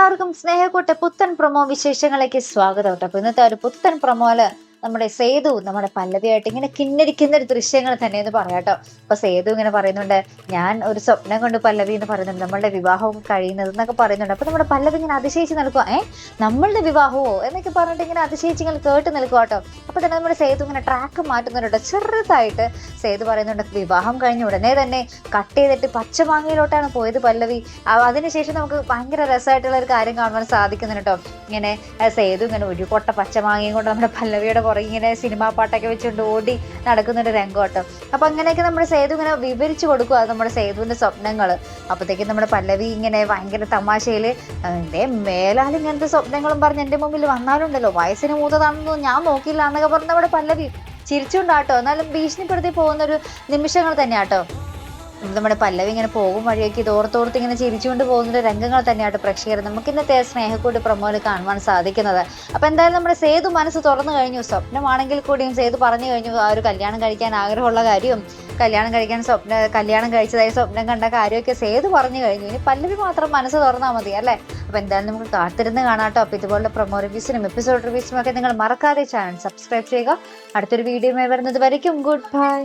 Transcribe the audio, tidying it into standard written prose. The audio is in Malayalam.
എല്ലാവർക്കും സ്നേഹക്കൂട്ട് പുത്തൻ പ്രൊമോ വിശേഷങ്ങളിലേക്ക് സ്വാഗതം കേട്ടോ. അപ്പൊ ഇന്നത്തെ ഒരു പുത്തൻ പ്രൊമോയില് നമ്മുടെ സേതു നമ്മുടെ പല്ലവിയായിട്ട് ഇങ്ങനെ കിന്നരിക്കുന്ന ഒരു ദൃശ്യങ്ങൾ തന്നെ എന്ന് പറയാട്ടോ. അപ്പൊ സേതു ഇങ്ങനെ പറയുന്നുണ്ട്, ഞാൻ ഒരു സ്വപ്നം കൊണ്ട് പല്ലവി എന്ന് പറയുന്നുണ്ട്, നമ്മളുടെ വിവാഹവും കഴിയുന്നത് എന്നൊക്കെ പറയുന്നുണ്ട്. അപ്പൊ നമ്മുടെ പല്ലവി ഇങ്ങനെ അതിശയിച്ച് നിൽക്കുക, നമ്മളുടെ വിവാഹമോ എന്നൊക്കെ പറഞ്ഞിട്ട് ഇങ്ങനെ അതിശയിച്ച് ഇങ്ങനെ കേട്ട് നിൽക്കുക കേട്ടോ. അപ്പൊ തന്നെ നമ്മുടെ സേതു ഇങ്ങനെ ട്രാക്ക് മാറ്റുന്നുണ്ട്. ചെറുതായിട്ട് സേതു പറയുന്നുണ്ട്, വിവാഹം കഴിഞ്ഞ ഉടനെ തന്നെ കട്ട് ചെയ്തിട്ട് പച്ചമാങ്ങയിലോട്ടാണ് പോയത് പല്ലവി. അതിനുശേഷം നമുക്ക് ഭയങ്കര രസമായിട്ടുള്ള ഒരു കാര്യം കാണുവാൻ സാധിക്കുന്നുണ്ട് കേട്ടോ. ഇങ്ങനെ സേതു ഇങ്ങനെ ഒരു കൊട്ട പച്ചമാങ്ങയും കൊണ്ട് നമ്മുടെ പല്ലവിയുടെ പുറകെ ഇങ്ങനെ സിനിമാ പാട്ടൊക്കെ വെച്ചുകൊണ്ട് ഓടി നടക്കുന്നൊരു രംഗം കേട്ടോ. അപ്പൊ അങ്ങനെയൊക്കെ നമ്മുടെ സേതു ഇങ്ങനെ വിവരിച്ചു കൊടുക്കുക നമ്മുടെ സേതുവിന്റെ സ്വപ്നങ്ങൾ. അപ്പത്തേക്കും നമ്മുടെ പല്ലവി ഇങ്ങനെ ഭയങ്കര തമാശയില്, എന്റെ മേലാൽ ഇങ്ങനത്തെ സ്വപ്നങ്ങളും പറഞ്ഞ് എന്റെ മുമ്പിൽ വന്നാലുണ്ടല്ലോ, വയസ്സിന് മൂത്തതാണെന്നൊന്നും ഞാൻ നോക്കില്ല എന്നൊക്കെ പറഞ്ഞ് നമ്മുടെ പല്ലവി ചിരിച്ചുകൊണ്ടാട്ടോ, എന്നാലും ഭീഷണിപ്പെടുത്തി പോകുന്നൊരു നിമിഷങ്ങൾ തന്നെയാട്ടോ. നമ്മുടെ പല്ലവി ഇങ്ങനെ പോകും വഴിയൊക്കെ ഇത് ഓർത്തോർത്ത് ഇങ്ങനെ ചിരിച്ചുകൊണ്ട് പോകുന്ന രംഗങ്ങൾ തന്നെയായിട്ട് പ്രേക്ഷകർ നമുക്ക് ഇന്നത്തെ സ്നേഹക്കൂട്ട് പ്രൊമോയിൽ കാണുവാൻ സാധിക്കുന്നത്. അപ്പൊ എന്തായാലും നമ്മുടെ സേതു മനസ്സ് തുറന്നു കഴിഞ്ഞു. സ്വപ്നമാണെങ്കിൽ കൂടിയും സേതു പറഞ്ഞു കഴിഞ്ഞു ആ ഒരു കല്യാണം കഴിക്കാൻ ആഗ്രഹമുള്ള കാര്യവും കല്യാണം കഴിച്ചതായി സ്വപ്നം കണ്ട കാര്യമൊക്കെ സേതു പറഞ്ഞു കഴിഞ്ഞു. ഇനി പല്ലവി മാത്രം മനസ്സ് തുറന്നാൽ മതി അല്ലേ. അപ്പൊ എന്തായാലും നമുക്ക് കാത്തിരുന്ന് കാണാട്ടോ. അപ്പൊ ഇതുപോലുള്ള പ്രൊമോ റിവ്യൂസിനും എപ്പിസോഡ് റിവ്യൂസിനും ഒക്കെ നിങ്ങൾ മറക്കാതെ ചാനൽ സബ്സ്ക്രൈബ് ചെയ്യുക. അടുത്തൊരു വീഡിയോയുമായി വരുന്നത് വരയ്ക്കും ഗുഡ് ബൈ.